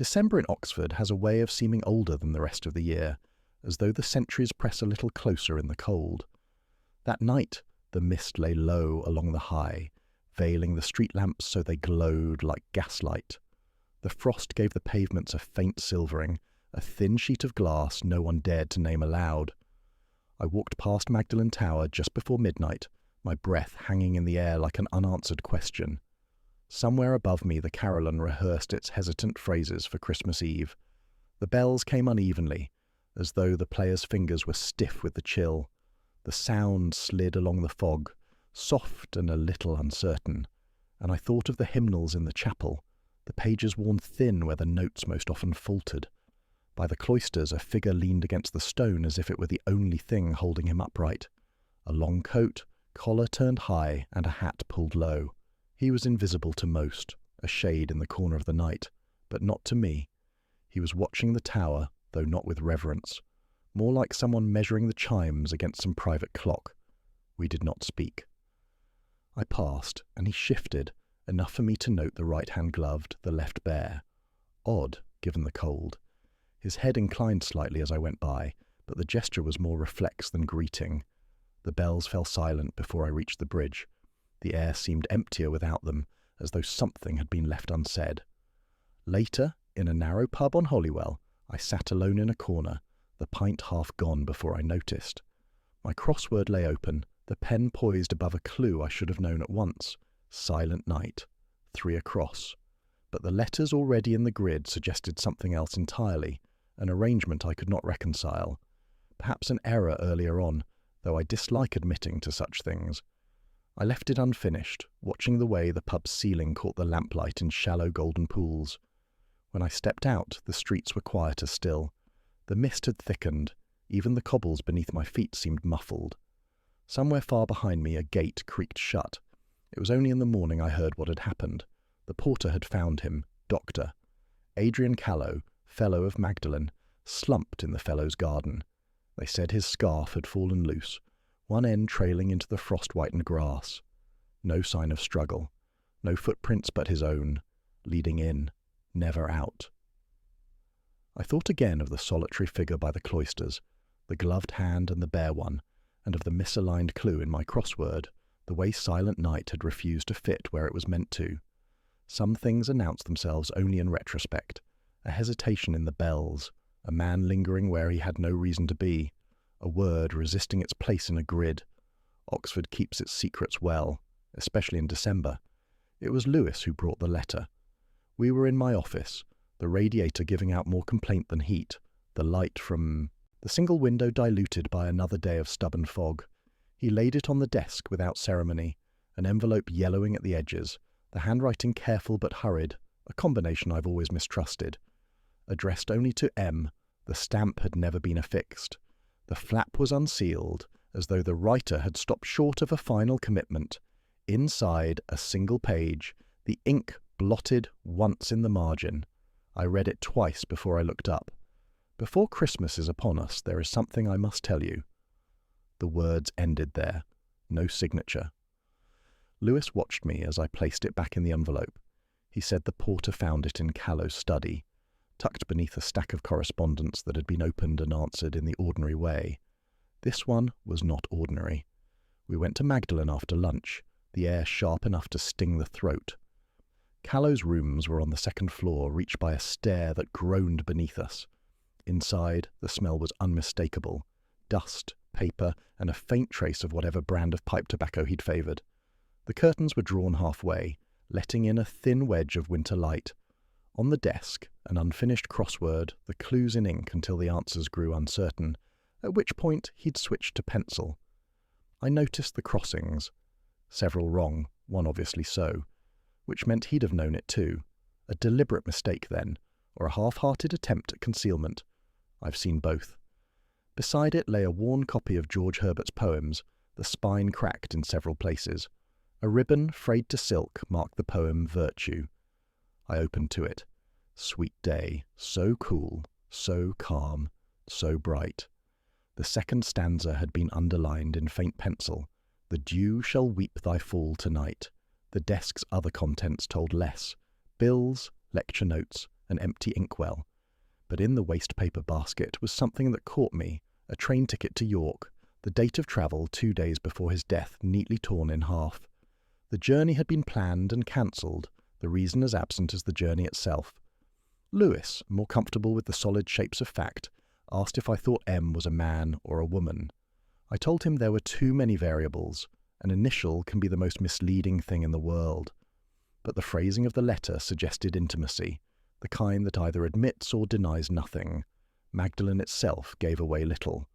December in Oxford has a way of seeming older than the rest of the year, as though the centuries press a little closer in the cold. That night, the mist lay low along the High, veiling the street lamps so they glowed like gaslight. The frost gave the pavements a faint silvering, a thin sheet of glass no one dared to name aloud. I walked past Magdalen Tower just before midnight, my breath hanging in the air like an unanswered question. Somewhere above me the carillon rehearsed its hesitant phrases for Christmas Eve. The bells came unevenly, as though the players' fingers were stiff with the chill. The sound slid along the fog, soft and a little uncertain, and I thought of the hymnals in the chapel, the pages worn thin where the notes most often faltered. By the cloisters a figure leaned against the stone as if it were the only thing holding him upright. A long coat, collar turned high, and a hat pulled low. He was invisible to most, a shade in the corner of the night, but not to me. He was watching the tower, though not with reverence, more like someone measuring the chimes against some private clock. We did not speak. I passed, and he shifted, enough for me to note the right hand gloved, the left bare. Odd, given the cold. His head inclined slightly as I went by, but the gesture was more reflex than greeting. The bells fell silent before I reached the bridge. The air seemed emptier without them, as though something had been left unsaid. Later, in a narrow pub on Holywell, I sat alone in a corner, the pint half gone before I noticed. My crossword lay open, the pen poised above a clue I should have known at once. Silent Night. 3 across. But the letters already in the grid suggested something else entirely, an arrangement I could not reconcile. Perhaps an error earlier on, though I dislike admitting to such things. I left it unfinished, watching the way the pub's ceiling caught the lamplight in shallow golden pools. When I stepped out, the streets were quieter still. The mist had thickened, even the cobbles beneath my feet seemed muffled. Somewhere far behind me a gate creaked shut. It was only in the morning I heard what had happened. The porter had found him, Doctor. Adrian Callow, Fellow of Magdalen, slumped in the Fellow's garden. They said his scarf had fallen loose, one end trailing into the frost-whitened grass. No sign of struggle, no footprints but his own, leading in, never out. I thought again of the solitary figure by the cloisters, the gloved hand and the bare one, and of the misaligned clue in my crossword, the way Silent Night had refused to fit where it was meant to. Some things announce themselves only in retrospect, a hesitation in the bells, a man lingering where he had no reason to be, a word resisting its place in a grid. Oxford keeps its secrets well, especially in December. It was Lewis who brought the letter. We were in my office, the radiator giving out more complaint than heat, the light from the single window diluted by another day of stubborn fog. He laid it on the desk without ceremony, an envelope yellowing at the edges, the handwriting careful but hurried, a combination I've always mistrusted. Addressed only to M, the stamp had never been affixed. The flap was unsealed, as though the writer had stopped short of a final commitment. Inside, a single page, the ink blotted once in the margin. I read it twice before I looked up. Before Christmas is upon us, there is something I must tell you. The words ended there. No signature. Lewis watched me as I placed it back in the envelope. He said the porter found it in Callow's study, tucked beneath a stack of correspondence that had been opened and answered in the ordinary way. This one was not ordinary. We went to Magdalen after lunch, the air sharp enough to sting the throat. Callow's rooms were on the second floor, reached by a stair that groaned beneath us. Inside, the smell was unmistakable. Dust, paper, and a faint trace of whatever brand of pipe tobacco he'd favoured. The curtains were drawn halfway, letting in a thin wedge of winter light. On the desk, an unfinished crossword, the clues in ink until the answers grew uncertain, at which point he'd switched to pencil. I noticed the crossings. Several wrong, one obviously so, which meant he'd have known it too. A deliberate mistake then, or a half-hearted attempt at concealment. I've seen both. Beside it lay a worn copy of George Herbert's poems, the spine cracked in several places. A ribbon frayed to silk marked the poem Virtue. I opened to it. Sweet day, so cool, so calm, so bright. The second stanza had been underlined in faint pencil. The dew shall weep thy fall tonight. The desk's other contents told less. Bills, lecture notes, an empty inkwell. But in the wastepaper basket was something that caught me, a train ticket to York, the date of travel 2 days before his death, neatly torn in half. The journey had been planned and cancelled, the reason as absent as the journey itself. Lewis, more comfortable with the solid shapes of fact, asked if I thought M was a man or a woman. I told him there were too many variables. An initial can be the most misleading thing in the world. But the phrasing of the letter suggested intimacy, the kind that either admits or denies nothing. Magdalen itself gave away little.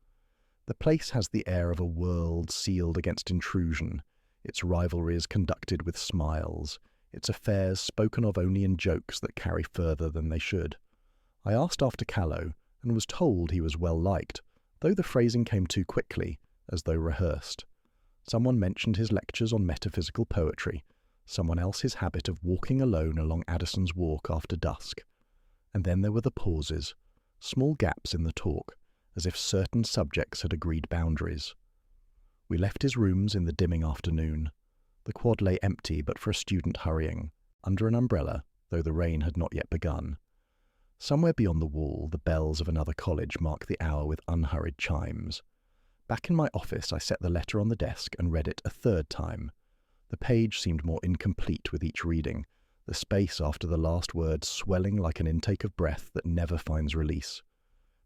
The place has the air of a world sealed against intrusion, its rivalries conducted with smiles, its affairs spoken of only in jokes that carry further than they should. I asked after Callow, and was told he was well liked, though the phrasing came too quickly, as though rehearsed. Someone mentioned his lectures on metaphysical poetry, someone else his habit of walking alone along Addison's Walk after dusk. And then there were the pauses, small gaps in the talk, as if certain subjects had agreed boundaries. We left his rooms in the dimming afternoon. The quad lay empty but for a student hurrying, under an umbrella, though the rain had not yet begun. Somewhere beyond the wall, the bells of another college marked the hour with unhurried chimes. Back in my office, I set the letter on the desk and read it a third time. The page seemed more incomplete with each reading, the space after the last word swelling like an intake of breath that never finds release.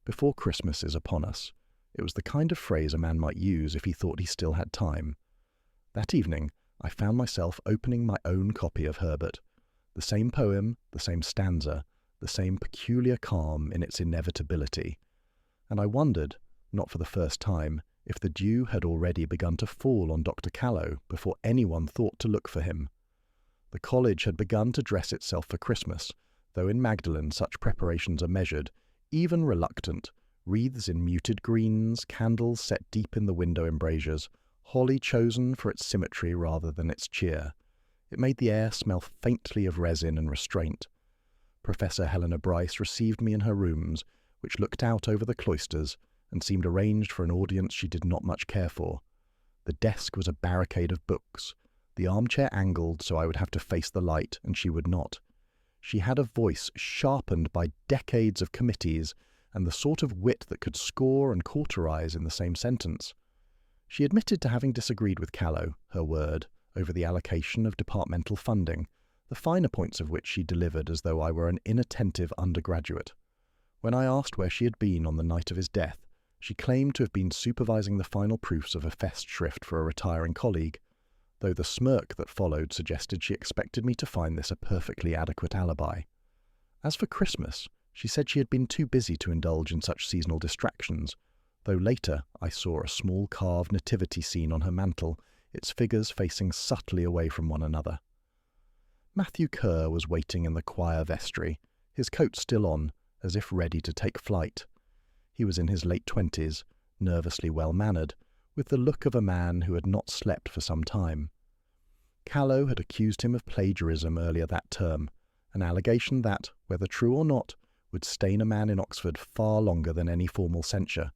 Before Christmas is upon us. It was the kind of phrase a man might use if he thought he still had time. That evening, I found myself opening my own copy of Herbert. The same poem, the same stanza, the same peculiar calm in its inevitability. And I wondered, not for the first time, if the dew had already begun to fall on Dr. Callow before anyone thought to look for him. The college had begun to dress itself for Christmas, though in Magdalen such preparations are measured, even reluctant, wreaths in muted greens, candles set deep in the window embrasures, holly chosen for its symmetry rather than its cheer. It made the air smell faintly of resin and restraint. Professor Helena Bryce received me in her rooms, which looked out over the cloisters, and seemed arranged for an audience she did not much care for. The desk was a barricade of books, the armchair angled so I would have to face the light, and she would not. She had a voice sharpened by decades of committees, and the sort of wit that could score and cauterize in the same sentence. She admitted to having disagreed with Callow, her word, over the allocation of departmental funding, the finer points of which she delivered as though I were an inattentive undergraduate. When I asked where she had been on the night of his death, she claimed to have been supervising the final proofs of a festschrift for a retiring colleague, though the smirk that followed suggested she expected me to find this a perfectly adequate alibi. As for Christmas, she said she had been too busy to indulge in such seasonal distractions, though later I saw a small carved nativity scene on her mantel, its figures facing subtly away from one another. Matthew Kerr was waiting in the choir vestry, his coat still on, as if ready to take flight. He was in his late 20s, nervously well-mannered, with the look of a man who had not slept for some time. Callow had accused him of plagiarism earlier that term, an allegation that, whether true or not, would stain a man in Oxford far longer than any formal censure.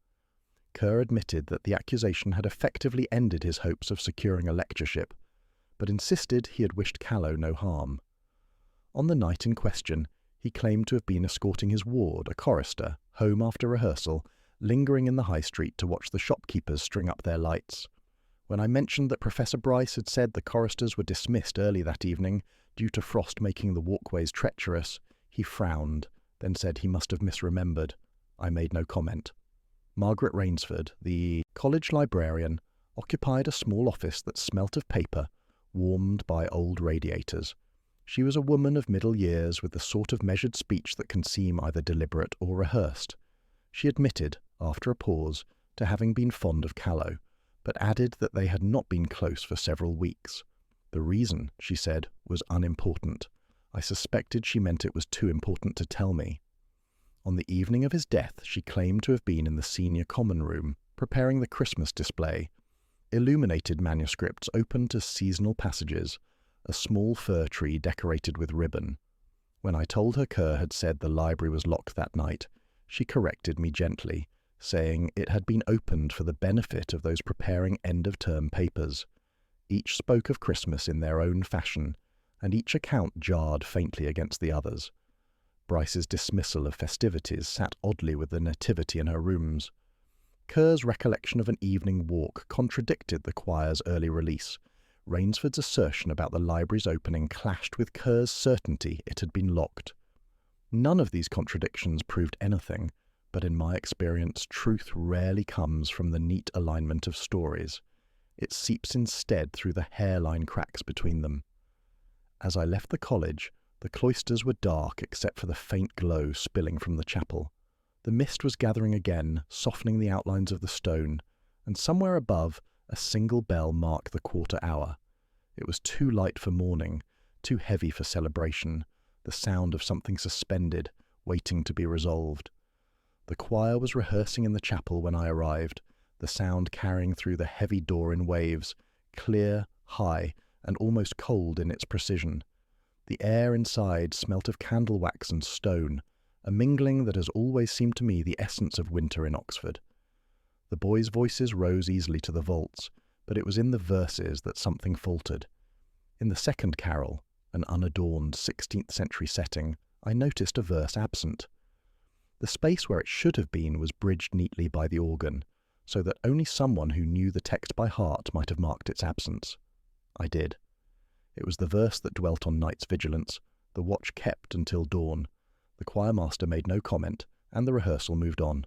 Kerr admitted that the accusation had effectively ended his hopes of securing a lectureship, but insisted he had wished Callow no harm. On the night in question, he claimed to have been escorting his ward, a chorister, home after rehearsal, lingering in the high street to watch the shopkeepers string up their lights. When I mentioned that Professor Bryce had said the choristers were dismissed early that evening due to frost making the walkways treacherous, he frowned, then said he must have misremembered. I made no comment. Margaret Rainsford, the college librarian, occupied a small office that smelt of paper, warmed by old radiators. She was a woman of middle years with the sort of measured speech that can seem either deliberate or rehearsed. She admitted, after a pause, to having been fond of Callow, but added that they had not been close for several weeks. The reason, she said, was unimportant. I suspected she meant it was too important to tell me. On the evening of his death, she claimed to have been in the senior common room, preparing the Christmas display. Illuminated manuscripts open to seasonal passages, a small fir tree decorated with ribbon. When I told her Kerr had said the library was locked that night, she corrected me gently, saying it had been opened for the benefit of those preparing end-of-term papers. Each spoke of Christmas in their own fashion, and each account jarred faintly against the others. Bryce's dismissal of festivities sat oddly with the nativity in her rooms. Kerr's recollection of an evening walk contradicted the choir's early release. Rainsford's assertion about the library's opening clashed with Kerr's certainty it had been locked. None of these contradictions proved anything, but in my experience, truth rarely comes from the neat alignment of stories. It seeps instead through the hairline cracks between them. As I left the college, the cloisters were dark except for the faint glow spilling from the chapel. The mist was gathering again, softening the outlines of the stone, and somewhere above, a single bell marked the quarter hour. It was too light for morning, too heavy for celebration, the sound of something suspended, waiting to be resolved. The choir was rehearsing in the chapel when I arrived, the sound carrying through the heavy door in waves, clear, high, and almost cold in its precision. The air inside smelt of candle wax and stone, a mingling that has always seemed to me the essence of winter in Oxford. The boys' voices rose easily to the vaults, but it was in the verses that something faltered. In the second carol, an unadorned 16th century setting, I noticed a verse absent. The space where it should have been was bridged neatly by the organ, so that only someone who knew the text by heart might have marked its absence. I did. It was the verse that dwelt on night's vigilance, the watch kept until dawn. The choirmaster made no comment, and the rehearsal moved on.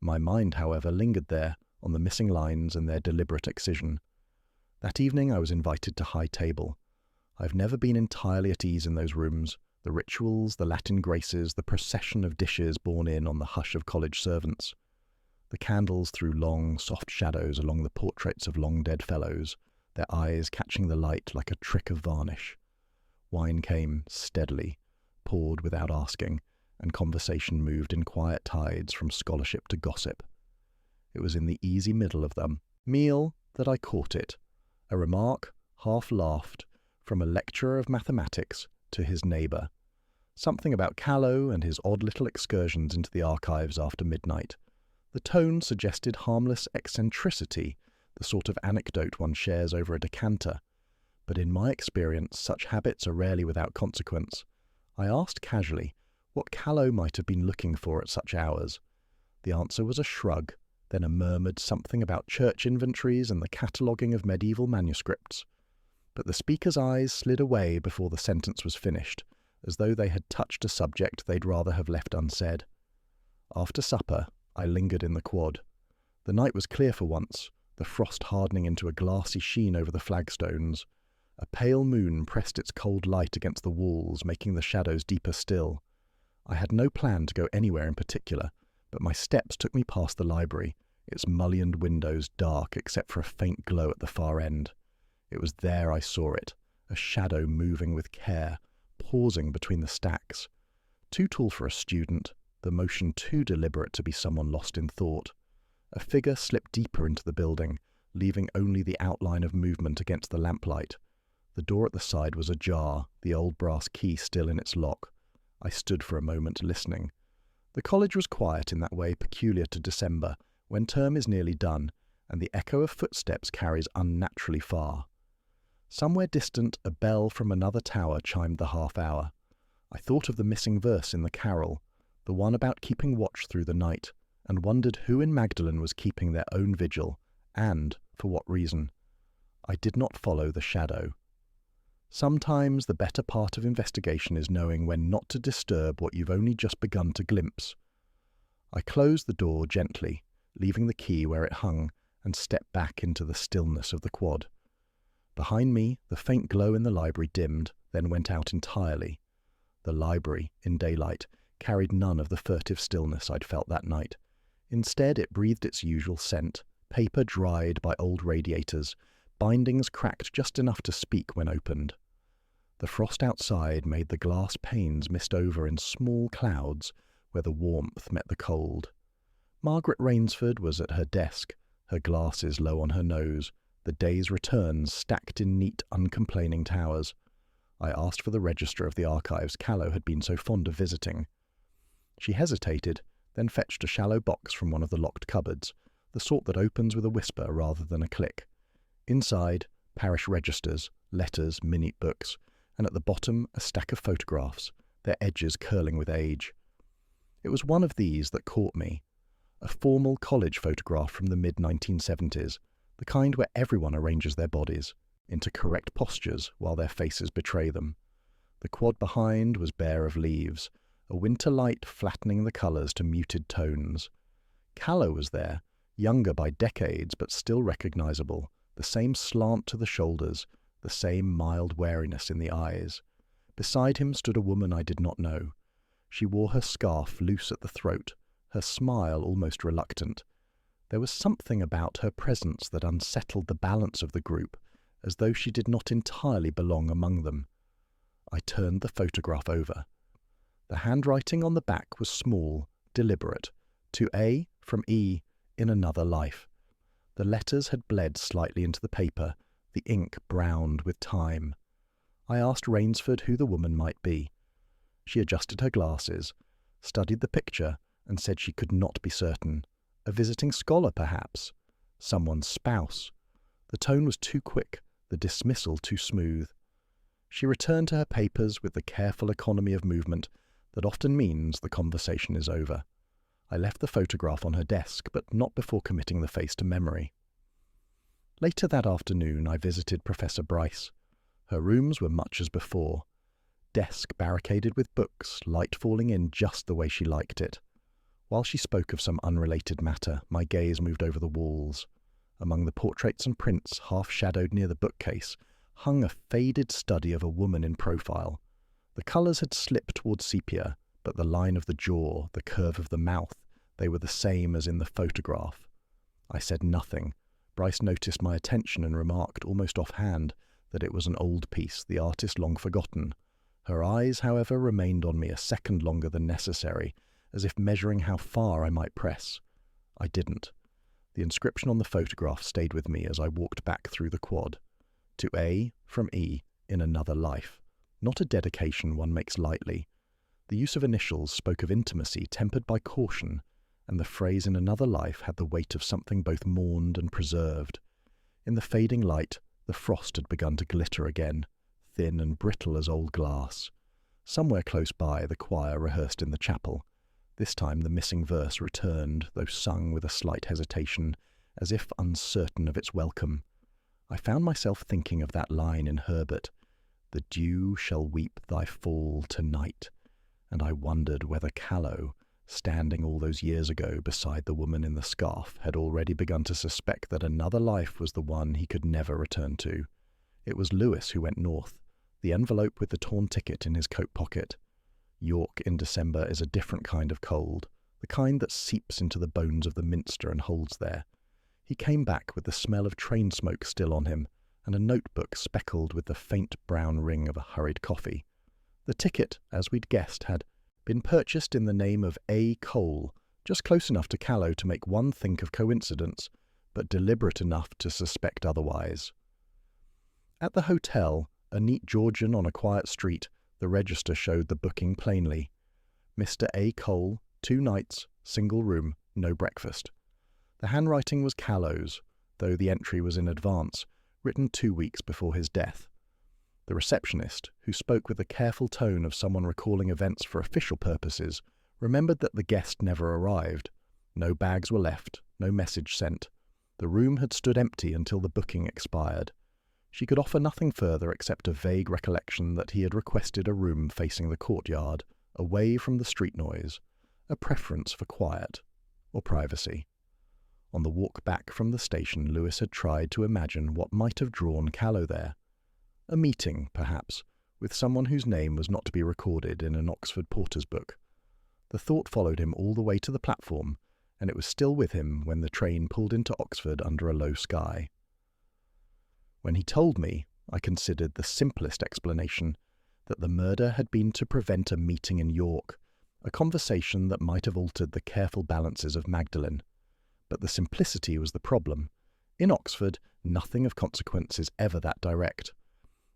My mind, however, lingered there, on the missing lines and their deliberate excision. That evening I was invited to high table. I've never been entirely at ease in those rooms. The rituals, the Latin graces, the procession of dishes borne in on the hush of college servants. The candles threw long, soft shadows along the portraits of long-dead fellows, their eyes catching the light like a trick of varnish. Wine came steadily, poured without asking, and conversation moved in quiet tides from scholarship to gossip. It was in the easy middle of them, meal, that I caught it, a remark, half laughed, from a lecturer of mathematics to his neighbour. Something about Callow and his odd little excursions into the archives after midnight. The tone suggested harmless eccentricity, the sort of anecdote one shares over a decanter. But in my experience, such habits are rarely without consequence. I asked casually what Callow might have been looking for at such hours. The answer was a shrug, then a murmured something about church inventories and the cataloguing of medieval manuscripts. But the speaker's eyes slid away before the sentence was finished, as though they had touched a subject they'd rather have left unsaid. After supper, I lingered in the quad. The night was clear for once, the frost hardening into a glassy sheen over the flagstones. A pale moon pressed its cold light against the walls, making the shadows deeper still. I had no plan to go anywhere in particular, but my steps took me past the library, its mullioned windows dark except for a faint glow at the far end. It was there I saw it, a shadow moving with care, pausing between the stacks. Too tall for a student, the motion too deliberate to be someone lost in thought. A figure slipped deeper into the building, leaving only the outline of movement against the lamplight. The door at the side was ajar, the old brass key still in its lock. I stood for a moment listening. The college was quiet in that way peculiar to December, when term is nearly done, and the echo of footsteps carries unnaturally far. Somewhere distant, a bell from another tower chimed the half-hour. I thought of the missing verse in the carol, the one about keeping watch through the night, and wondered who in Magdalen was keeping their own vigil, and for what reason. I did not follow the shadow. Sometimes the better part of investigation is knowing when not to disturb what you've only just begun to glimpse. I closed the door gently, leaving the key where it hung, and stepped back into the stillness of the quad. Behind me, the faint glow in the library dimmed, then went out entirely. The library, in daylight, carried none of the furtive stillness I'd felt that night. Instead, it breathed its usual scent, paper dried by old radiators, bindings cracked just enough to speak when opened. The frost outside made the glass panes mist over in small clouds where the warmth met the cold. Margaret Rainsford was at her desk, her glasses low on her nose, the day's returns stacked in neat, uncomplaining towers. I asked for the register of the archives Callow had been so fond of visiting. She hesitated, then fetched a shallow box from one of the locked cupboards, the sort that opens with a whisper rather than a click. Inside, parish registers, letters, minute books, and at the bottom a stack of photographs, their edges curling with age. It was one of these that caught me, a formal college photograph from the mid-1970s, the kind where everyone arranges their bodies into correct postures while their faces betray them. The quad behind was bare of leaves, a winter light flattening the colours to muted tones. Callow was there, younger by decades but still recognisable, the same slant to the shoulders, the same mild wariness in the eyes. Beside him stood a woman I did not know. She wore her scarf loose at the throat, her smile almost reluctant. There was something about her presence that unsettled the balance of the group, as though she did not entirely belong among them. I turned the photograph over. The handwriting on the back was small, deliberate. To A from E in another life. The letters had bled slightly into the paper, the ink browned with time. I asked Rainsford who the woman might be. She adjusted her glasses, studied the picture, and said she could not be certain. A visiting scholar, perhaps. Someone's spouse. The tone was too quick, the dismissal too smooth. She returned to her papers with the careful economy of movement that often means the conversation is over. I left the photograph on her desk, but not before committing the face to memory. Later that afternoon I visited Professor Bryce. Her rooms were much as before. Desk barricaded with books, light falling in just the way she liked it. While she spoke of some unrelated matter, my gaze moved over the walls. Among the portraits and prints, half-shadowed near the bookcase, hung a faded study of a woman in profile. The colours had slipped towards sepia, but the line of the jaw, the curve of the mouth, they were the same as in the photograph. I said nothing. Bryce noticed my attention and remarked, almost offhand, that it was an old piece, the artist long forgotten. Her eyes, however, remained on me a second longer than necessary, as if measuring how far I might press. I didn't. The inscription on the photograph stayed with me as I walked back through the quad. To A from E in another life. Not a dedication one makes lightly. The use of initials spoke of intimacy tempered by caution, and the phrase in another life had the weight of something both mourned and preserved. In the fading light, the frost had begun to glitter again, thin and brittle as old glass. Somewhere close by, the choir rehearsed in the chapel. This time the missing verse returned, though sung with a slight hesitation, as if uncertain of its welcome. I found myself thinking of that line in Herbert, "The dew shall weep thy fall tonight," and I wondered whether Callow, standing all those years ago beside the woman in the scarf, had already begun to suspect that another life was the one he could never return to. It was Lewis who went north, the envelope with the torn ticket in his coat pocket. York in December is a different kind of cold, the kind that seeps into the bones of the minster and holds there. He came back with the smell of train smoke still on him, and a notebook speckled with the faint brown ring of a hurried coffee. The ticket, as we'd guessed, had been purchased in the name of A. Cole, just close enough to Callow to make one think of coincidence, but deliberate enough to suspect otherwise. At the hotel, a neat Georgian on a quiet street, the register showed the booking plainly. Mr. A. Cole, 2 nights, single room, no breakfast. The handwriting was Callow's, though the entry was in advance, written 2 weeks before his death. The receptionist, who spoke with the careful tone of someone recalling events for official purposes, remembered that the guest never arrived. No bags were left, no message sent. The room had stood empty until the booking expired. She could offer nothing further except a vague recollection that he had requested a room facing the courtyard, away from the street noise, a preference for quiet or privacy. On the walk back from the station, Lewis had tried to imagine what might have drawn Callow there. A meeting, perhaps, with someone whose name was not to be recorded in an Oxford porter's book. The thought followed him all the way to the platform, and it was still with him when the train pulled into Oxford under a low sky. When he told me, I considered the simplest explanation, that the murder had been to prevent a meeting in York, a conversation that might have altered the careful balances of Magdalen. But the simplicity was the problem. In Oxford, nothing of consequence is ever that direct.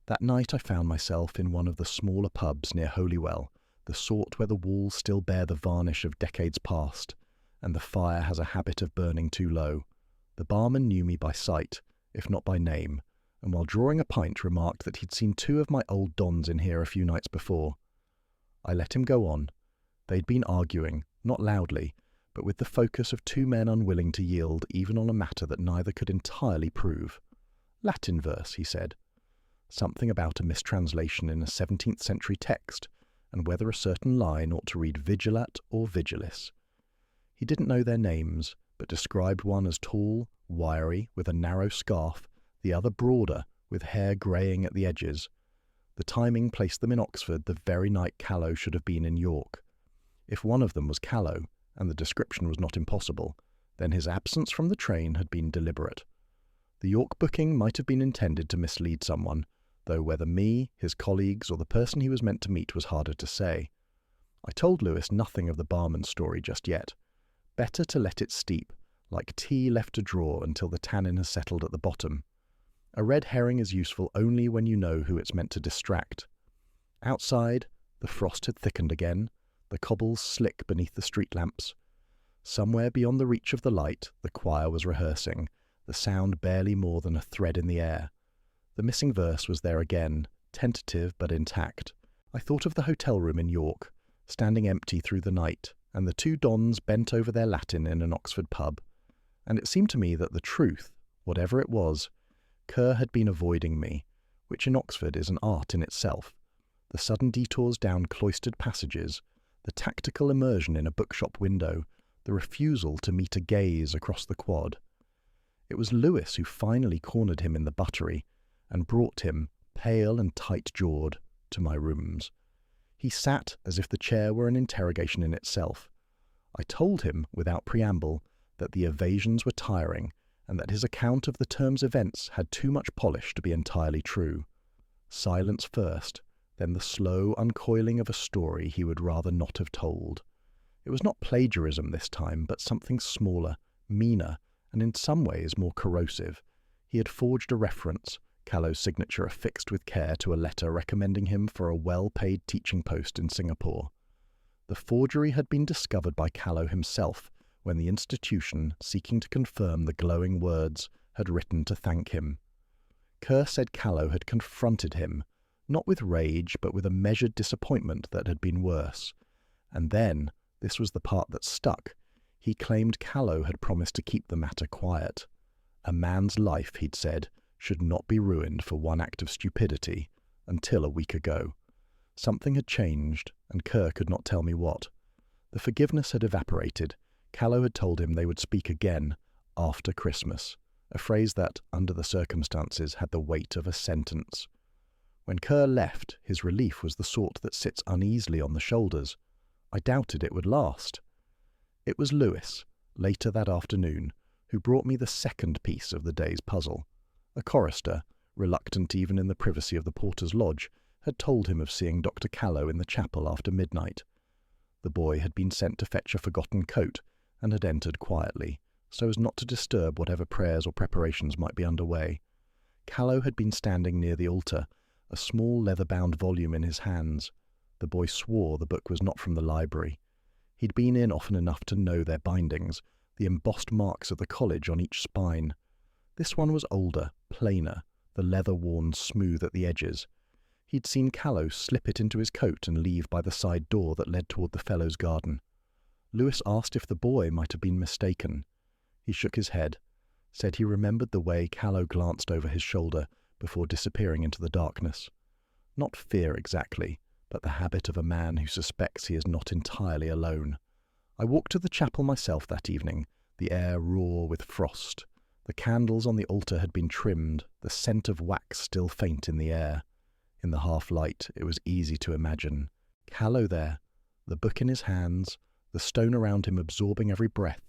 That night I found myself in one of the smaller pubs near Holywell, the sort where the walls still bear the varnish of decades past, and the fire has a habit of burning too low. The barman knew me by sight, if not by name, and while drawing a pint remarked that he'd seen 2 of my old dons in here a few nights before. I let him go on. They'd been arguing, not loudly, but with the focus of two men unwilling to yield even on a matter that neither could entirely prove. Latin verse, he said. Something about a mistranslation in a 17th century text, and whether a certain line ought to read vigilat or vigilis. He didn't know their names, but described one as tall, wiry, with a narrow scarf, the other broader, with hair greying at the edges. The timing placed them in Oxford the very night Callow should have been in York. If one of them was Callow, and the description was not impossible, then his absence from the train had been deliberate. The York booking might have been intended to mislead someone, though whether me, his colleagues, or the person he was meant to meet was harder to say. I told Lewis nothing of the barman's story just yet. Better to let it steep, like tea left to draw until the tannin has settled at the bottom. A red herring is useful only when you know who it's meant to distract. Outside, the frost had thickened again, the cobbles slick beneath the street lamps. Somewhere beyond the reach of the light, the choir was rehearsing, the sound barely more than a thread in the air. The missing verse was there again, tentative but intact. I thought of the hotel room in York, standing empty through the night, and the two dons bent over their Latin in an Oxford pub. And it seemed to me that the truth, whatever it was, Kerr had been avoiding me, which in Oxford is an art in itself. The sudden detours down cloistered passages, the tactical immersion in a bookshop window, the refusal to meet a gaze across the quad. It was Lewis who finally cornered him in the buttery, and brought him, pale and tight-jawed, to my rooms. He sat as if the chair were an interrogation in itself. I told him, without preamble, that the evasions were tiring, and that his account of the term's events had too much polish to be entirely true. Silence first, then the slow uncoiling of a story he would rather not have told. It was not plagiarism this time, but something smaller, meaner, and in some ways more corrosive. He had forged a reference, Callow's signature affixed with care to a letter recommending him for a well-paid teaching post in Singapore. The forgery had been discovered by Callow himself when the institution, seeking to confirm the glowing words, had written to thank him. Kerr said Callow had confronted him, not with rage but with a measured disappointment that had been worse. And then, this was the part that stuck, he claimed Callow had promised to keep the matter quiet. A man's life, he'd said, should not be ruined for one act of stupidity, until a week ago. Something had changed, and Kerr could not tell me what. The forgiveness had evaporated. Callow had told him they would speak again, after Christmas, a phrase that, under the circumstances, had the weight of a sentence. When Kerr left, his relief was the sort that sits uneasily on the shoulders. I doubted it would last. It was Lewis, later that afternoon, who brought me the second piece of the day's puzzle. A chorister, reluctant even in the privacy of the porter's lodge, had told him of seeing Dr. Callow in the chapel after midnight. The boy had been sent to fetch a forgotten coat, and had entered quietly, so as not to disturb whatever prayers or preparations might be under way. Callow had been standing near the altar, a small leather-bound volume in his hands. The boy swore the book was not from the library. He'd been in often enough to know their bindings, the embossed marks of the college on each spine. This one was older, plainer, the leather worn smooth at the edges. He'd seen Callow slip it into his coat and leave by the side door that led toward the Fellows' garden. Lewis asked if the boy might have been mistaken. He shook his head, said he remembered the way Callow glanced over his shoulder before disappearing into the darkness. Not fear exactly, but the habit of a man who suspects he is not entirely alone. I walked to the chapel myself that evening, the air raw with frost. The candles on the altar had been trimmed, the scent of wax still faint in the air. In the half-light, it was easy to imagine. Callow there, the book in his hands, the stone around him absorbing every breath,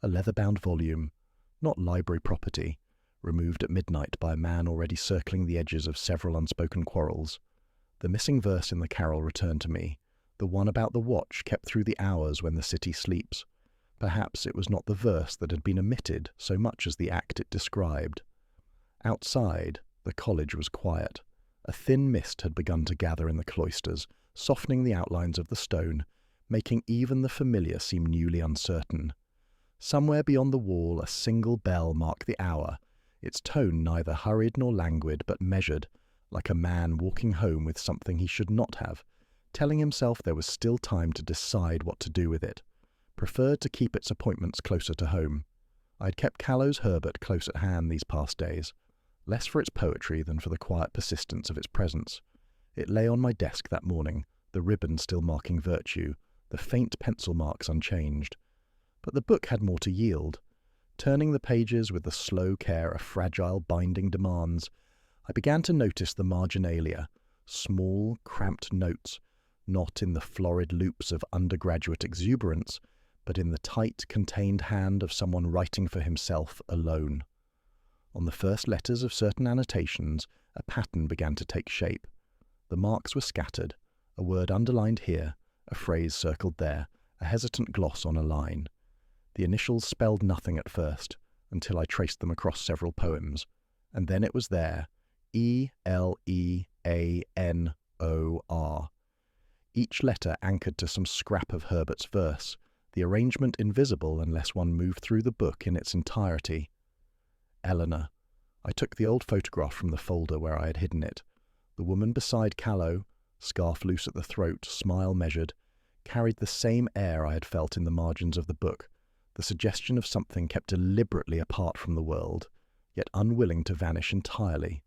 a leather-bound volume, not library property, removed at midnight by a man already circling the edges of several unspoken quarrels. The missing verse in the carol returned to me, the one about the watch kept through the hours when the city sleeps. Perhaps it was not the verse that had been omitted so much as the act it described. Outside, the college was quiet. A thin mist had begun to gather in the cloisters, softening the outlines of the stone, making even the familiar seem newly uncertain. Somewhere beyond the wall a single bell marked the hour, its tone neither hurried nor languid but measured, like a man walking home with something he should not have, telling himself there was still time to decide what to do with it. Preferred to keep its appointments closer to home. I had kept Callow's Herbert close at hand these past days, less for its poetry than for the quiet persistence of its presence. It lay on my desk that morning, the ribbon still marking virtue, the faint pencil marks unchanged. But the book had more to yield. Turning the pages with the slow care a fragile binding demands, I began to notice the marginalia, small, cramped notes, not in the florid loops of undergraduate exuberance, but in the tight, contained hand of someone writing for himself alone. On the first letters of certain annotations, a pattern began to take shape. The marks were scattered, a word underlined here, a phrase circled there, a hesitant gloss on a line. The initials spelled nothing at first, until I traced them across several poems, and then it was there, E-L-E-A-N-O-R. Each letter anchored to some scrap of Herbert's verse, the arrangement invisible unless one moved through the book in its entirety. Eleanor. I took the old photograph from the folder where I had hidden it. The woman beside Callow, scarf loose at the throat, smile measured, carried the same air I had felt in the margins of the book, the suggestion of something kept deliberately apart from the world, yet unwilling to vanish entirely.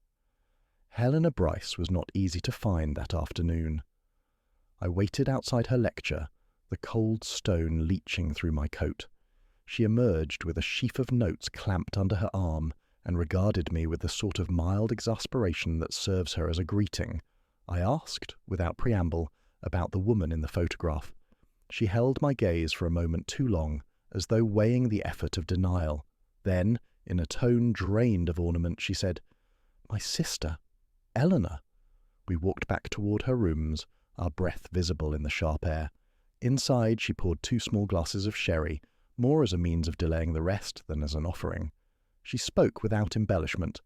Helena Bryce was not easy to find that afternoon. I waited outside her lecture, the cold stone leaching through my coat. She emerged with a sheaf of notes clamped under her arm and regarded me with the sort of mild exasperation that serves her as a greeting. I asked, without preamble, about the woman in the photograph. She held my gaze for a moment too long, as though weighing the effort of denial. Then, in a tone drained of ornament, she said, "My sister, Eleanor." We walked back toward her rooms, our breath visible in the sharp air. Inside, she poured 2 small glasses of sherry, more as a means of delaying the rest than as an offering. She spoke without embellishment.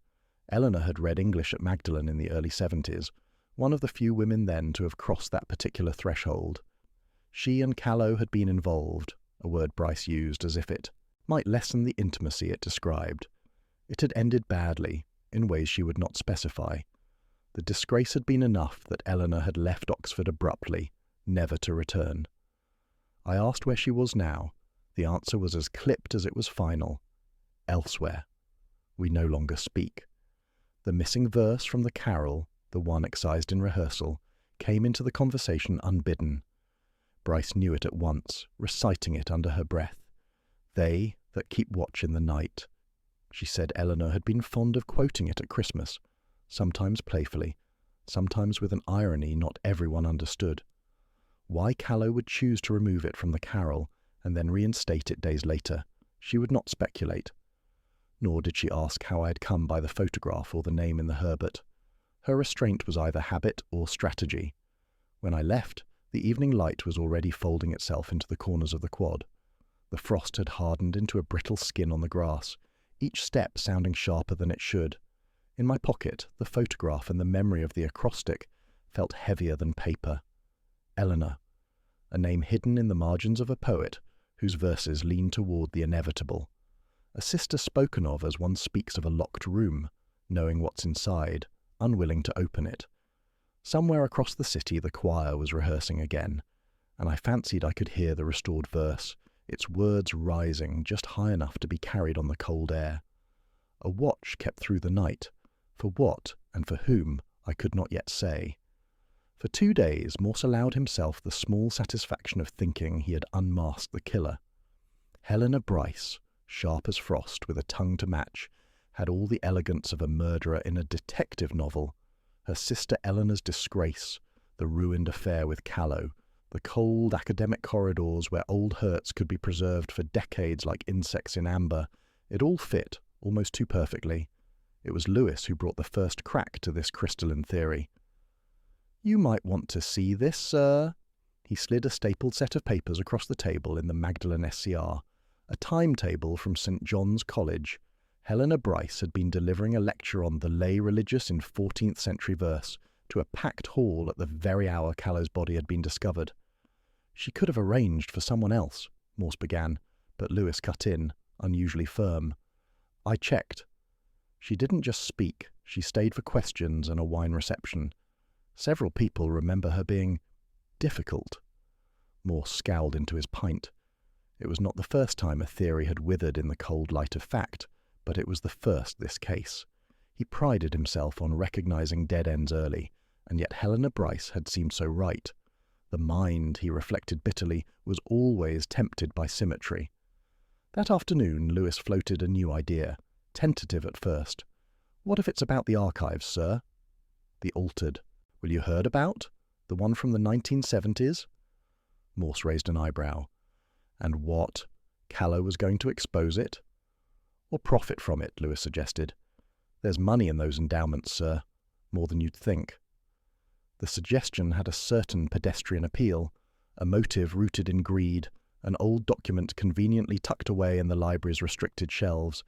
Eleanor had read English at Magdalen in the early 70s, one of the few women then to have crossed that particular threshold. She and Callow had been involved, a word Bryce used as if it might lessen the intimacy it described. It had ended badly, in ways she would not specify. The disgrace had been enough that Eleanor had left Oxford abruptly, never to return. I asked where she was now. The answer was as clipped as it was final. Elsewhere. We no longer speak. The missing verse from the carol, the one excised in rehearsal, came into the conversation unbidden. Bryce knew it at once, reciting it under her breath. "They that keep watch in the night." She said Eleanor had been fond of quoting it at Christmas, sometimes playfully, sometimes with an irony not everyone understood. Why Callow would choose to remove it from the carol and then reinstate it days later, she would not speculate. Nor did she ask how I had come by the photograph or the name in the Herbert. Her restraint was either habit or strategy. When I left, the evening light was already folding itself into the corners of the quad. The frost had hardened into a brittle skin on the grass, each step sounding sharper than it should. In my pocket, the photograph and the memory of the acrostic felt heavier than paper. Eleanor, a name hidden in the margins of a poet whose verses lean toward the inevitable. A sister spoken of as one speaks of a locked room, knowing what's inside, unwilling to open it. Somewhere across the city the choir was rehearsing again, and I fancied I could hear the restored verse, its words rising just high enough to be carried on the cold air. A watch kept through the night, for what and for whom I could not yet say. For 2 days Morse allowed himself the small satisfaction of thinking he had unmasked the killer. Helena Bryce, sharp as frost, with a tongue to match, had all the elegance of a murderer in a detective novel. Her sister Eleanor's disgrace, the ruined affair with Callow, the cold academic corridors where old hurts could be preserved for decades like insects in amber, it all fit, almost too perfectly. It was Lewis who brought the first crack to this crystalline theory. "You might want to see this, sir." He slid a stapled set of papers across the table in the Magdalen SCR, a timetable from St. John's College. Helena Bryce had been delivering a lecture on the lay religious in 14th century verse to a packed hall at the very hour Callow's body had been discovered. "She could have arranged for someone else," Morse began, but Lewis cut in, unusually firm. "I checked. She didn't just speak, she stayed for questions and a wine reception. Several people remember her being difficult. Morse scowled into his pint. It was not the first time a theory had withered in the cold light of fact, but it was the first this case. He prided himself on recognizing dead ends early, and yet Helena Bryce had seemed so right. The mind, he reflected bitterly, was always tempted by symmetry. That afternoon, Lewis floated a new idea, tentative at first. "What if it's about the archives, sir?" The altered. "Will you heard about? The one from the 1970s? Morse raised an eyebrow. "And what? Callow was going to expose it?" "Or profit from it," Lewis suggested. "There's money in those endowments, sir. More than you'd think." The suggestion had a certain pedestrian appeal, a motive rooted in greed, an old document conveniently tucked away in the library's restricted shelves.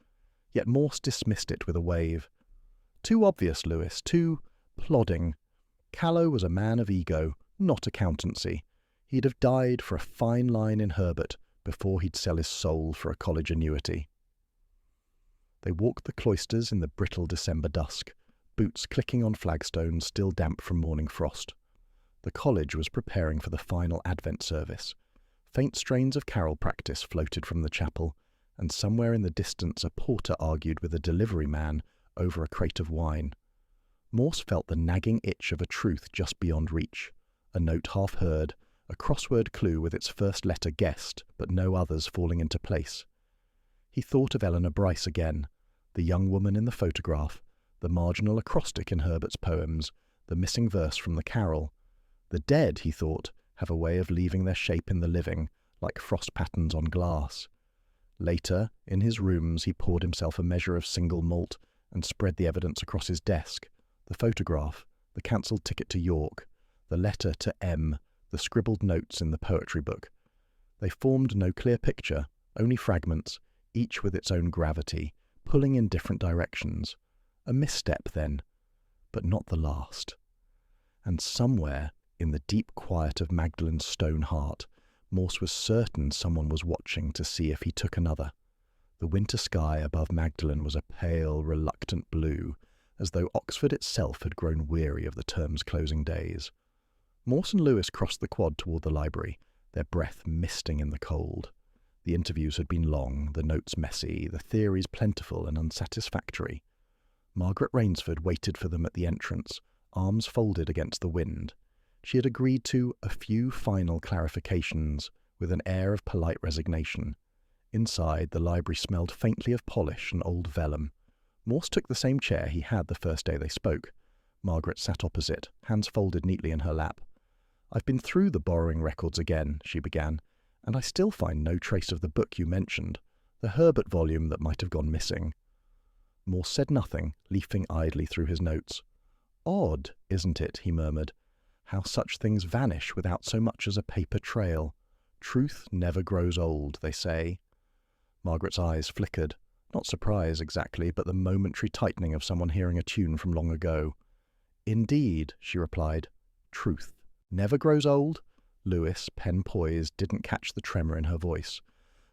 Yet Morse dismissed it with a wave. Too obvious, Lewis, too plodding. Callow was a man of ego, not accountancy. He'd have died for a fine line in Herbert before he'd sell his soul for a college annuity. They walked the cloisters in the brittle December dusk, boots clicking on flagstones still damp from morning frost. The college was preparing for the final Advent service. Faint strains of carol practice floated from the chapel, and somewhere in the distance a porter argued with a delivery man over a crate of wine. Morse felt the nagging itch of a truth just beyond reach, a note half heard, a crossword clue with its first letter guessed, but no others falling into place. He thought of Eleanor Bryce again, the young woman in the photograph, the marginal acrostic in Herbert's poems, the missing verse from the carol. The dead, he thought, have a way of leaving their shape in the living, like frost patterns on glass. Later, in his rooms, he poured himself a measure of single malt and spread the evidence across his desk, the photograph, the cancelled ticket to York, the letter to M, the scribbled notes in the poetry book. They formed no clear picture, only fragments, each with its own gravity, pulling in different directions. A misstep, then, but not the last. And somewhere, in the deep quiet of Magdalen's stone heart, Morse was certain someone was watching to see if he took another. The winter sky above Magdalen was a pale, reluctant blue, as though Oxford itself had grown weary of the term's closing days. Morse and Lewis crossed the quad toward the library, their breath misting in the cold. The interviews had been long, the notes messy, the theories plentiful and unsatisfactory. Margaret Rainsford waited for them at the entrance, arms folded against the wind. She had agreed to a few final clarifications, with an air of polite resignation. Inside, the library smelled faintly of polish and old vellum. Morse took the same chair he had the first day they spoke. Margaret sat opposite, hands folded neatly in her lap. "I've been through the borrowing records again," she began, "and I still find no trace of the book you mentioned, the Herbert volume that might have gone missing." Morse said nothing, leafing idly through his notes. "Odd, isn't it?" he murmured. "How such things vanish without so much as a paper trail. Truth never grows old, they say." Margaret's eyes flickered. Not surprise exactly, but the momentary tightening of someone hearing a tune from long ago. "Indeed," she replied. "Truth never grows old?" Lewis, pen poised, didn't catch the tremor in her voice.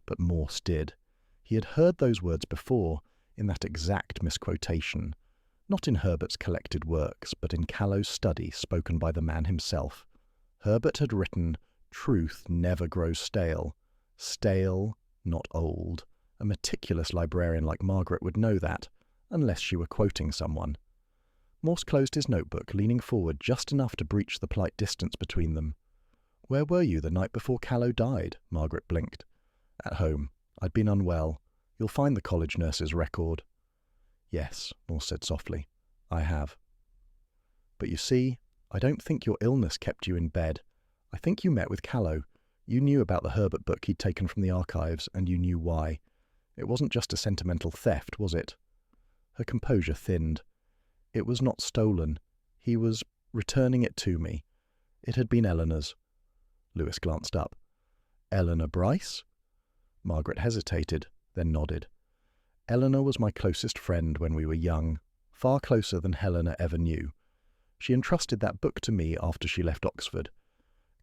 But Morse did. He had heard those words before, in that exact misquotation. Not in Herbert's collected works, but in Callow's study spoken by the man himself. Herbert had written, "Truth never grows stale." Stale, not old. A meticulous librarian like Margaret would know that, unless she were quoting someone. Morse closed his notebook, leaning forward just enough to breach the polite distance between them. "Where were you the night before Callow died?" Margaret blinked. "At home. I'd been unwell. You'll find the college nurse's record." "Yes," Morse said softly, "I have. But you see, I don't think your illness kept you in bed. I think you met with Callow. You knew about the Herbert book he'd taken from the archives, and you knew why. It wasn't just a sentimental theft, was it?" Her composure thinned. "It was not stolen. He was returning it to me. It had been Eleanor's." Lewis glanced up. "Eleanor Bryce?" Margaret hesitated, then nodded. "Eleanor was my closest friend when we were young, far closer than Helena ever knew. She entrusted that book to me after she left Oxford.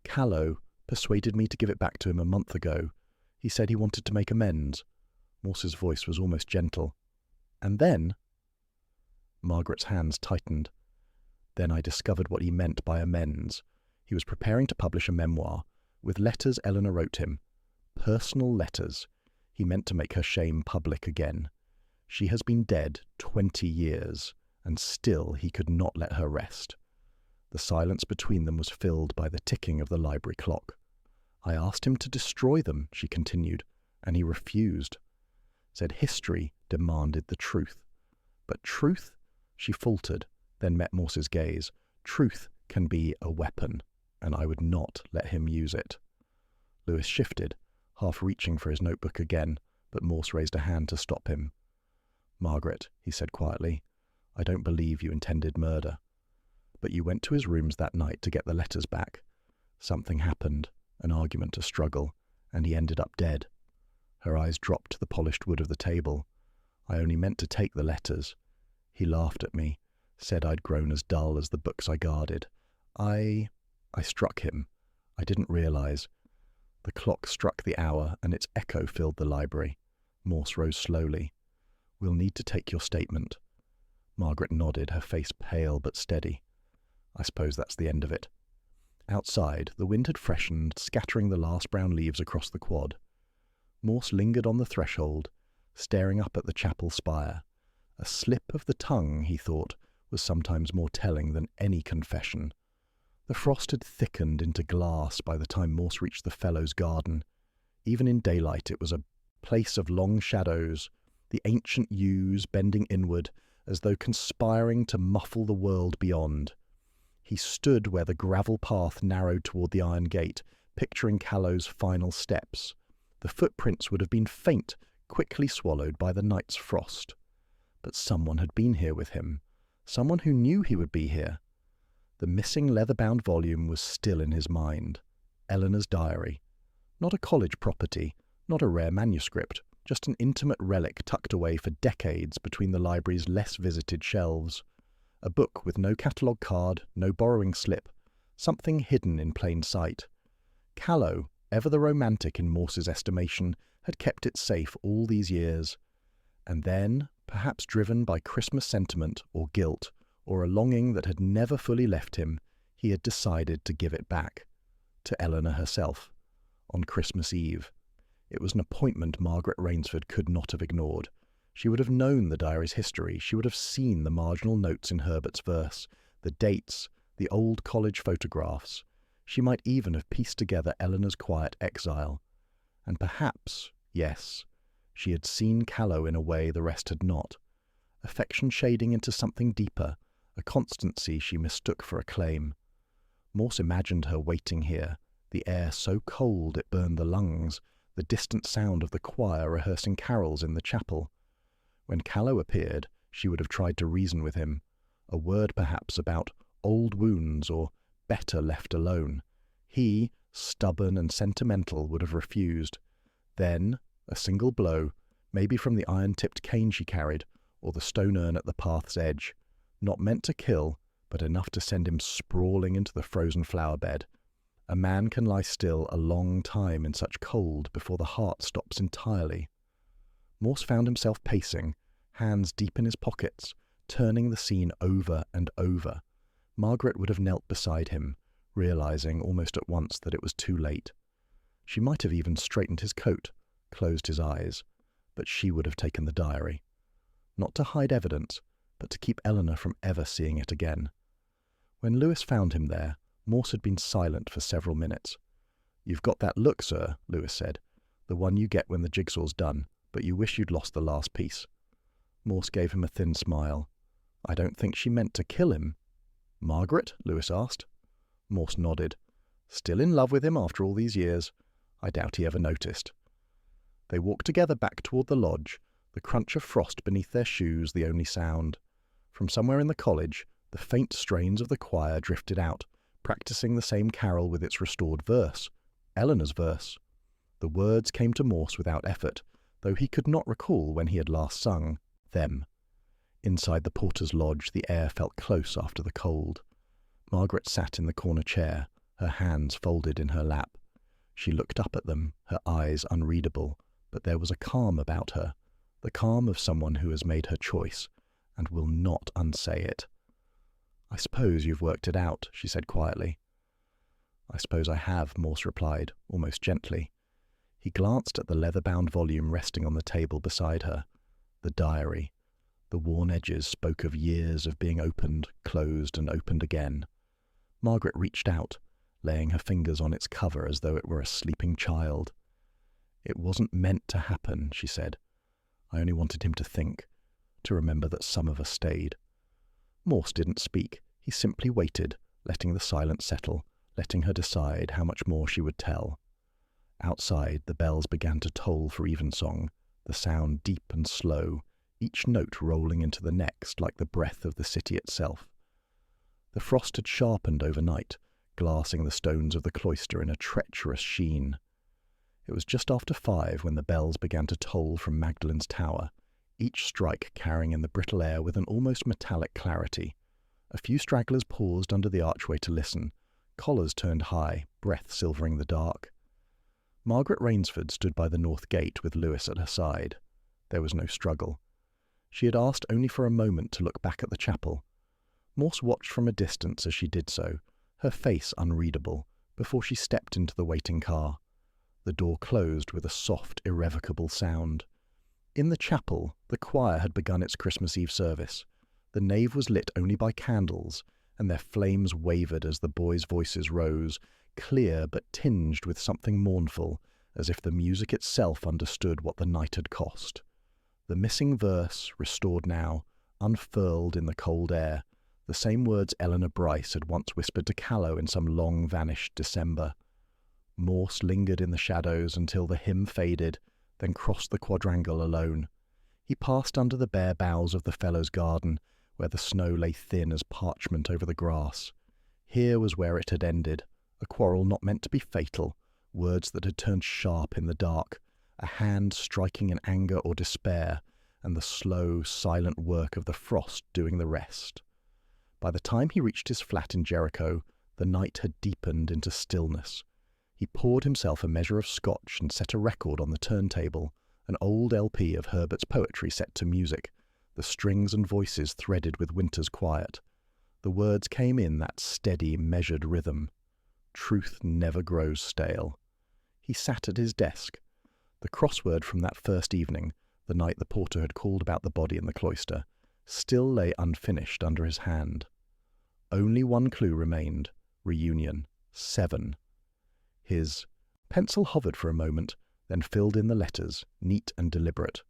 Callow persuaded me to give it back to him a month ago. He said he wanted to make amends." Morse's voice was almost gentle. "And then?" Margaret's hands tightened. "Then I discovered what he meant by amends. He was preparing to publish a memoir, with letters Eleanor wrote him. Personal letters. He meant to make her shame public again. She has been dead 20 years, and still he could not let her rest. The silence between them was filled by the ticking of the library clock. I asked him to destroy them, she continued, and he refused. Said history demanded the truth. But truth? She faltered, then met Morse's gaze. Truth can be a weapon, and I would not let him use it. Lewis shifted, half reaching for his notebook again, but Morse raised a hand to stop him. Margaret, he said quietly, I don't believe you intended murder. But you went to his rooms that night to get the letters back. Something happened, an argument, a struggle, and he ended up dead. Her eyes dropped to the polished wood of the table. I only meant to take the letters. He laughed at me, said I'd grown as dull as the books I guarded. I struck him. I didn't realize. The clock struck the hour, and its echo filled the library. Morse rose slowly. We'll need to take your statement. Margaret nodded, her face pale but steady. I suppose that's the end of it. Outside, the wind had freshened, scattering the last brown leaves across the quad. Morse lingered on the threshold, staring up at the chapel spire. A slip of the tongue, he thought, was sometimes more telling than any confession. The frost had thickened into glass by the time Morse reached the Fellows' garden. Even in daylight it was a place of long shadows, the ancient yews bending inward, as though conspiring to muffle the world beyond. He stood where the gravel path narrowed toward the iron gate, picturing Callow's final steps. The footprints would have been faint, quickly swallowed by the night's frost. But someone had been here with him, someone who knew he would be here. The missing leather-bound volume was still in his mind. Eleanor's diary. Not a college property, not a rare manuscript, just an intimate relic tucked away for decades between the library's less visited shelves. A book with no catalogue card, no borrowing slip, something hidden in plain sight. Callow, ever the romantic in Morse's estimation, had kept it safe all these years. And then, perhaps driven by Christmas sentiment or guilt, or a longing that had never fully left him, he had decided to give it back. To Eleanor herself. On Christmas Eve. It was an appointment Margaret Rainsford could not have ignored. She would have known the diary's history. She would have seen the marginal notes in Herbert's verse, the dates, the old college photographs. She might even have pieced together Eleanor's quiet exile. And perhaps, yes, she had seen Callow in a way the rest had not. Affection shading into something deeper, a constancy she mistook for a claim. Morse imagined her waiting here, the air so cold it burned the lungs, the distant sound of the choir rehearsing carols in the chapel. When Callow appeared, she would have tried to reason with him, a word perhaps about old wounds or better left alone. He, stubborn and sentimental, would have refused. Then, a single blow, maybe from the iron-tipped cane she carried, or the stone urn at the path's edge, not meant to kill, but enough to send him sprawling into the frozen flower bed. A man can lie still a long time in such cold before the heart stops entirely. Morse found himself pacing, hands deep in his pockets, turning the scene over and over. Margaret would have knelt beside him, realizing almost at once that it was too late. She might have even straightened his coat, closed his eyes, but she would have taken the diary. Not to hide evidence, but to keep Eleanor from ever seeing it again. When Lewis found him there, Morse had been silent for several minutes. "You've got that look, sir," Lewis said, "the one you get when the jigsaw's done, but you wish you'd lost the last piece." Morse gave him a thin smile. "I don't think she meant to kill him." "Margaret?" Lewis asked. Morse nodded. "Still in love with him after all these years? I doubt he ever noticed." They walked together back toward the lodge, the crunch of frost beneath their shoes the only sound. From somewhere in the college, the faint strains of the choir drifted out, practicing the same carol with its restored verse, Eleanor's verse. The words came to Morse without effort, though he could not recall when he had last sung them. Inside the porter's lodge, the air felt close after the cold. Margaret sat in the corner chair, her hands folded in her lap. She looked up at them, her eyes unreadable, but there was a calm about her, the calm of someone who has made her choice, and will not unsay it. "I suppose you've worked it out," she said quietly. "I suppose I have," Morse replied, almost gently. He glanced at the leather-bound volume resting on the table beside her. The diary. The worn edges spoke of years of being opened, closed, and opened again. Margaret reached out, laying her fingers on its cover as though it were a sleeping child. "It wasn't meant to happen," she said. "I only wanted him to think, to remember that some of us stayed." Morse didn't speak. He simply waited, letting the silence settle, letting her decide how much more she would tell. Outside, the bells began to toll for evensong, the sound deep and slow, each note rolling into the next like the breath of the city itself. The frost had sharpened overnight, glassing the stones of the cloister in a treacherous sheen. It was just after 5 when the bells began to toll from Magdalen's tower, each strike carrying in the brittle air with an almost metallic clarity. A few stragglers paused under the archway to listen, collars turned high, breath silvering the dark. Margaret Rainsford stood by the north gate with Lewis at her side. There was no struggle. She had asked only for a moment to look back at the chapel. Morse watched from a distance as she did so, her face unreadable, before she stepped into the waiting car. The door closed with a soft, irrevocable sound. In the chapel, the choir had begun its Christmas Eve service. The nave was lit only by candles, and their flames wavered as the boys' voices rose, clear but tinged with something mournful, as if the music itself understood what the night had cost. The missing verse, restored now, unfurled in the cold air, the same words Eleanor Bryce had once whispered to Callow in some long-vanished December. Morse lingered in the shadows until the hymn faded, then crossed the quadrangle alone. He passed under the bare boughs of the Fellows' garden, where the snow lay thin as parchment over the grass. Here was where it had ended, a quarrel not meant to be fatal, words that had turned sharp in the dark, a hand striking in anger or despair, and the slow, silent work of the frost doing the rest. By the time he reached his flat in Jericho, the night had deepened into stillness. He poured himself a measure of scotch and set a record on the turntable, an old LP of Herbert's poetry set to music, the strings and voices threaded with winter's quiet. The words came in that steady, measured rhythm. Truth never grows stale. He sat at his desk. The crossword from that first evening, the night the porter had called about the body in the cloister, still lay unfinished under his hand. Only one clue remained: reunion. 7. His pencil hovered for a moment, then filled in the letters, neat and deliberate.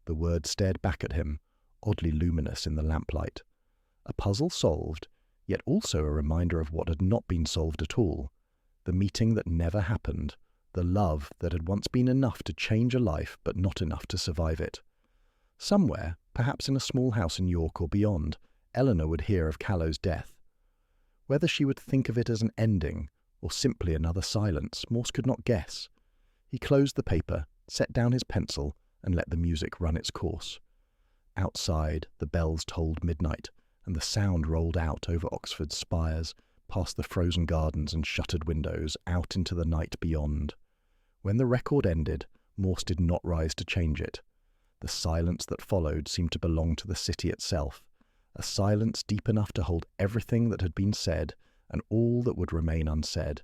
The word stared back at him, oddly luminous in the lamplight. A puzzle solved, yet also a reminder of what had not been solved at all. The meeting that never happened, the love that had once been enough to change a life but not enough to survive it. Somewhere, perhaps in a small house in York or beyond, Eleanor would hear of Callow's death. Whether she would think of it as an ending, or simply another silence, Morse could not guess. He closed the paper, set down his pencil, and let the music run its course. Outside, the bells tolled midnight, and the sound rolled out over Oxford's spires, past the frozen gardens and shuttered windows, out into the night beyond. When the record ended, Morse did not rise to change it. The silence that followed seemed to belong to the city itself, a silence deep enough to hold everything that had been said and all that would remain unsaid,